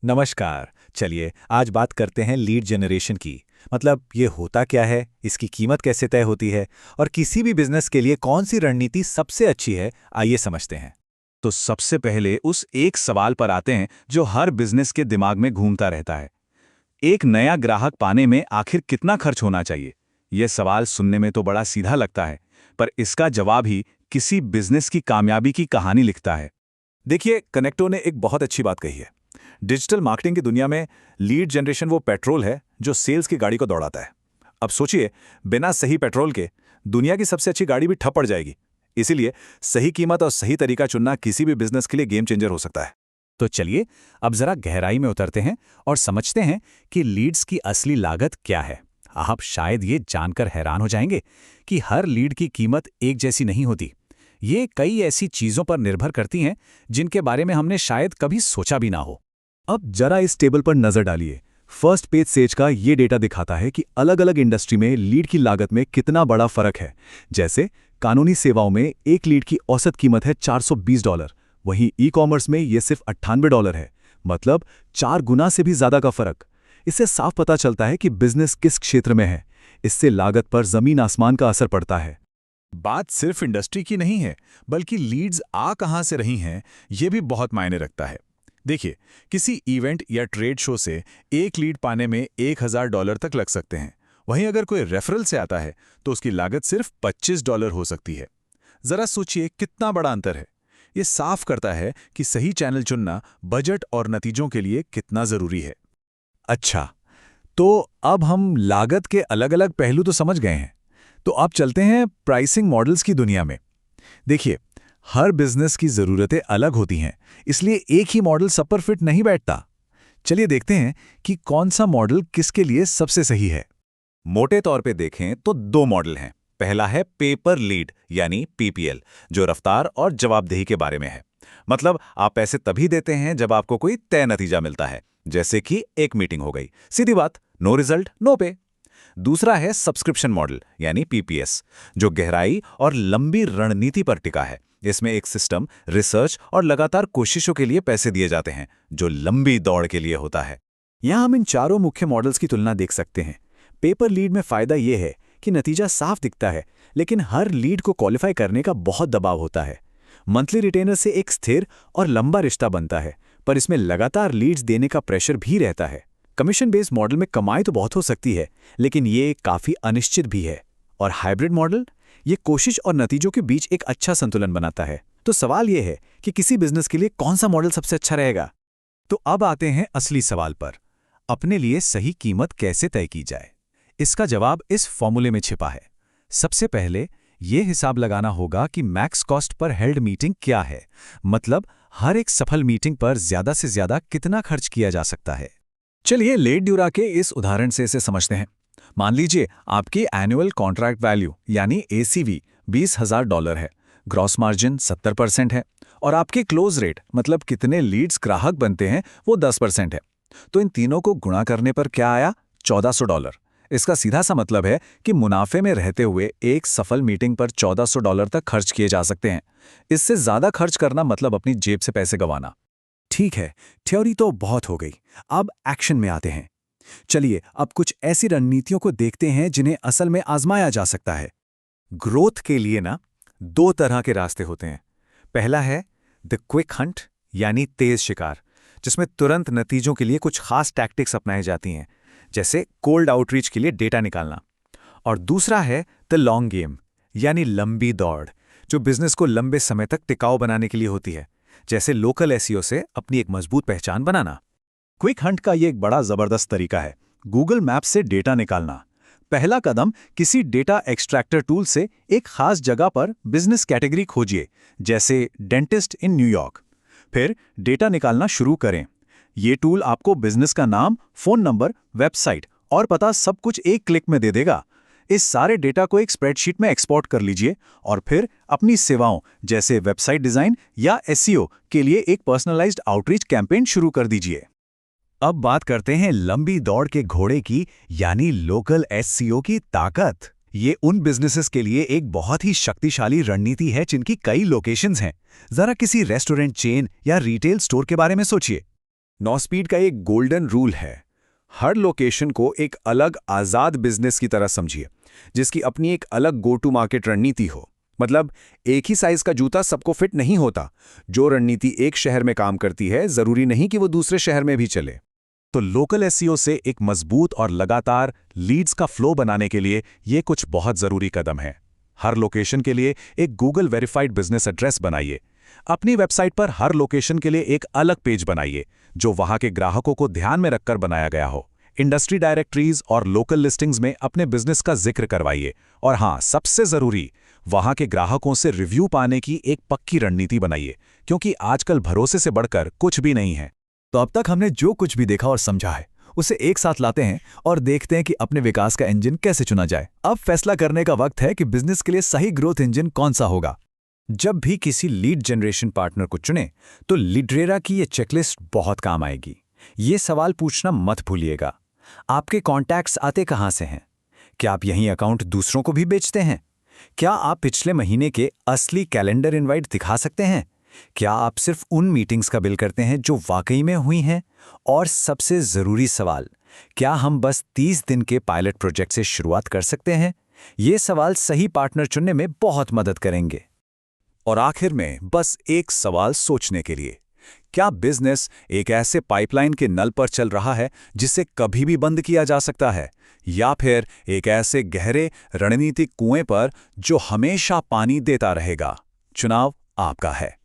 नमस्कार। चलिए आज बात करते हैं लीड जनरेशन की। मतलब ये होता क्या है, इसकी कीमत कैसे तय होती है और किसी भी बिजनेस के लिए कौन सी रणनीति सबसे अच्छी है, आइए समझते हैं। तो सबसे पहले उस एक सवाल पर आते हैं जो हर बिजनेस के दिमाग में घूमता रहता है। एक नया ग्राहक पाने में आखिर कितना खर्च होना चाहिए? यह सवाल सुनने में तो बड़ा सीधा लगता है, पर इसका जवाब ही किसी बिजनेस की कामयाबी की कहानी लिखता है। देखिए, कनेक्टो ने एक बहुत अच्छी बात कही है। डिजिटल मार्केटिंग की दुनिया में लीड जनरेशन वो पेट्रोल है जो सेल्स की गाड़ी को दौड़ाता है। अब सोचिए, बिना सही पेट्रोल के दुनिया की सबसे अच्छी गाड़ी भी ठप पड़ जाएगी। इसीलिए सही कीमत और सही तरीका चुनना किसी भी बिजनेस के लिए गेम चेंजर हो सकता है। तो चलिए अब जरा गहराई में उतरते हैं और समझते हैं कि लीड्स की असली लागत क्या है। आप शायद ये जानकर हैरान हो जाएंगे कि हर लीड की कीमत एक जैसी नहीं होती। ये कई ऐसी चीजों पर निर्भर करती हैं जिनके बारे में हमने शायद कभी सोचा भी ना हो। अब जरा इस टेबल पर नजर डालिए। फर्स्ट पेज सेज का ये डेटा दिखाता है कि अलग अलग इंडस्ट्री में लीड की लागत में कितना बड़ा फर्क है। जैसे कानूनी सेवाओं में एक लीड की औसत कीमत है $420, वहीं ई कॉमर्स में ये सिर्फ $98 है। मतलब 4 गुना से भी ज्यादा का फर्क। इससे साफ पता चलता है कि बिजनेस किस क्षेत्र में है। इससे लागत पर जमीन आसमान का असर पड़ता है। बात सिर्फ इंडस्ट्री की नहीं है, बल्कि लीड्स आ कहां से रही हैं, यह भी बहुत मायने रखता है। देखिए, किसी इवेंट या ट्रेड शो से एक लीड पाने में $1000 तक लग सकते हैं। वहीं अगर कोई रेफरल से आता है तो उसकी लागत सिर्फ $25 हो सकती है। जरा सोचिए कितना बड़ा अंतर है। ये साफ करता है कि सही चैनल चुनना बजट और नतीजों के लिए कितना जरूरी है। अच्छा, तो अब हम लागत के अलग अलग पहलू तो समझ गए हैं। तो अब चलते हैं प्राइसिंग मॉडल्स की दुनिया में। देखिए, हर बिजनेस की ज़रूरतें अलग होती हैं, इसलिए एक ही मॉडल सब पर फिट नहीं बैठता। चलिए देखते हैं कि कौन सा मॉडल किसके लिए सबसे सही है। मोटे तौर पे देखें तो 2 मॉडल हैं। पहला है पेपर लीड यानी पीपीएल, जो रफ्तार और जवाबदेही के बारे में है। मतलब आप पैसे तभी देते हैं जब आपको कोई तय नतीजा मिलता है, जैसे कि एक मीटिंग हो गई, सीधी बात, नो रिजल्ट नो पे। दूसरा है सब्सक्रिप्शन मॉडल यानी पीपीएस, जो गहराई और लंबी रणनीति पर टिका है। इसमें एक सिस्टम, रिसर्च और लगातार कोशिशों के लिए पैसे दिए जाते हैं, जो लंबी दौड़ के लिए होता है। यहाँ हम इन चारों मुख्य मॉडल्स की तुलना देख सकते हैं। पेपर लीड में फायदा ये है कि नतीजा साफ दिखता है, लेकिन हर लीड को क्वालिफाई करने का बहुत दबाव होता है। मंथली रिटेनर से एक स्थिर और लंबा रिश्ता बनता है, पर इसमें लगातार लीड्स देने का प्रेशर भी रहता है। कमीशन बेस्ड मॉडल में कमाई तो बहुत हो सकती है, लेकिन ये काफ़ी अनिश्चित भी है। और हाइब्रिड मॉडल ये कोशिश और नतीजों के बीच एक अच्छा संतुलन बनाता है। तो सवाल ये है कि किसी बिजनेस के लिए कौन सा मॉडल सबसे अच्छा रहेगा। तो अब आते हैं असली सवाल पर, अपने लिए सही कीमत कैसे तय की जाए। इसका जवाब इस फॉर्मूले में छिपा है। सबसे पहले ये हिसाब लगाना होगा कि max cost per held meeting क्या है। मतलब हर एक सफल मीटिंग पर ज्यादा से ज्यादा कितना खर्च किया जा सकता है। चलिए लेट ड्यूरा के इस उदाहरण से इसे समझते हैं। मान लीजिए आपकी एनुअल कॉन्ट्रैक्ट वैल्यू यानी एसीवी $20,000 है, ग्रॉस मार्जिन 70% है और आपके क्लोज रेट मतलब कितने लीड्स ग्राहक बनते हैं वो 10% है। तो इन तीनों को गुणा करने पर क्या आया? $1400। इसका सीधा सा मतलब है कि मुनाफे में रहते हुए एक सफल मीटिंग पर $1400 तक खर्च किए जा सकते हैं। इससे ज्यादा खर्च करना मतलब अपनी जेब से पैसे गंवाना। ठीक है, थ्योरी तो बहुत हो गई, अब एक्शन में आते हैं। चलिए अब कुछ ऐसी रणनीतियों को देखते हैं जिन्हें असल में आजमाया जा सकता है। ग्रोथ के लिए ना 2 तरह के रास्ते होते हैं। पहला है द क्विक हंट यानी तेज शिकार, जिसमें तुरंत नतीजों के लिए कुछ खास टैक्टिक्स अपनाई जाती हैं, जैसे कोल्ड आउटरीच के लिए डेटा निकालना। और दूसरा है द लॉन्ग गेम यानी लंबी दौड़, जो बिजनेस को लंबे समय तक टिकाऊ बनाने के लिए होती है, जैसे लोकल एसईओ से अपनी एक मजबूत पहचान बनाना। क्विक हंट का ये एक बड़ा जबरदस्त तरीका है, गूगल मैप्स से डेटा निकालना। पहला कदम, किसी डेटा एक्सट्रैक्टर टूल से एक खास जगह पर बिजनेस कैटेगरी खोजिए, जैसे डेंटिस्ट इन न्यूयॉर्क। फिर डेटा निकालना शुरू करें। ये टूल आपको बिजनेस का नाम, फोन नंबर, वेबसाइट और पता सब कुछ एक क्लिक में दे देगा। इस सारे डेटा को एक स्प्रेडशीट में एक्सपोर्ट कर लीजिए और फिर अपनी सेवाओं जैसे वेबसाइट डिजाइन या एसईओ के लिए एक पर्सनलाइज्ड आउटरीच कैंपेन शुरू कर दीजिए। अब बात करते हैं लंबी दौड़ के घोड़े की, यानी लोकल एसईओ की ताकत। ये उन बिजनेसेस के लिए एक बहुत ही शक्तिशाली रणनीति है जिनकी कई लोकेशंस हैं। जरा किसी रेस्टोरेंट चेन या रिटेल स्टोर के बारे में सोचिए। नॉस्पीड का एक गोल्डन रूल है। हर लोकेशन को एक अलग आज़ाद बिजनेस की तरह समझिए, जिसकी अपनी एक अलग गो टू मार्केट रणनीति हो। मतलब एक ही साइज का जूता सबको फिट नहीं होता। जो रणनीति एक शहर में काम करती है, जरूरी नहीं कि वो दूसरे शहर में भी चले। तो लोकल एसईओ से एक मजबूत और लगातार लीड्स का फ्लो बनाने के लिए ये कुछ बहुत ज़रूरी कदम है। हर लोकेशन के लिए एक गूगल वेरीफाइड बिजनेस एड्रेस बनाइए। अपनी वेबसाइट पर हर लोकेशन के लिए एक अलग पेज बनाइए, जो वहां के ग्राहकों को ध्यान में रखकर बनाया गया हो। इंडस्ट्री डायरेक्टरीज और लोकल लिस्टिंग्स में अपने बिजनेस का जिक्र करवाइए। और हाँ, सबसे ज़रूरी, वहां के ग्राहकों से रिव्यू पाने की एक पक्की रणनीति बनाइए, क्योंकि आजकल भरोसे से बढ़कर कुछ भी नहीं है। तो अब तक हमने जो कुछ भी देखा और समझा है, उसे एक साथ लाते हैं और देखते हैं कि अपने विकास का इंजन कैसे चुना जाए। अब फैसला करने का वक्त है कि बिजनेस के लिए सही ग्रोथ इंजन कौन सा होगा। जब भी किसी लीड जनरेशन पार्टनर को चुने, तो लीडरेरा की ये चेकलिस्ट बहुत काम आएगी। ये सवाल पूछना मत भूलिएगा। आपके कॉन्टैक्ट्स आते कहाँ से हैं? क्या आप यही अकाउंट दूसरों को भी बेचते हैं? क्या आप पिछले महीने के असली कैलेंडर इनवाइट दिखा सकते हैं? क्या आप सिर्फ उन मीटिंग्स का बिल करते हैं जो वाकई में हुई हैं? और सबसे ज़रूरी सवाल, क्या हम बस 30 दिन के पायलट प्रोजेक्ट से शुरुआत कर सकते हैं? ये सवाल सही पार्टनर चुनने में बहुत मदद करेंगे। और आखिर में बस एक सवाल सोचने के लिए, क्या बिजनेस एक ऐसे पाइपलाइन के नल पर चल रहा है जिसे कभी भी बंद किया जा सकता है, या फिर एक ऐसे गहरे रणनीतिक कुएं पर जो हमेशा पानी देता रहेगा? चुनाव आपका है।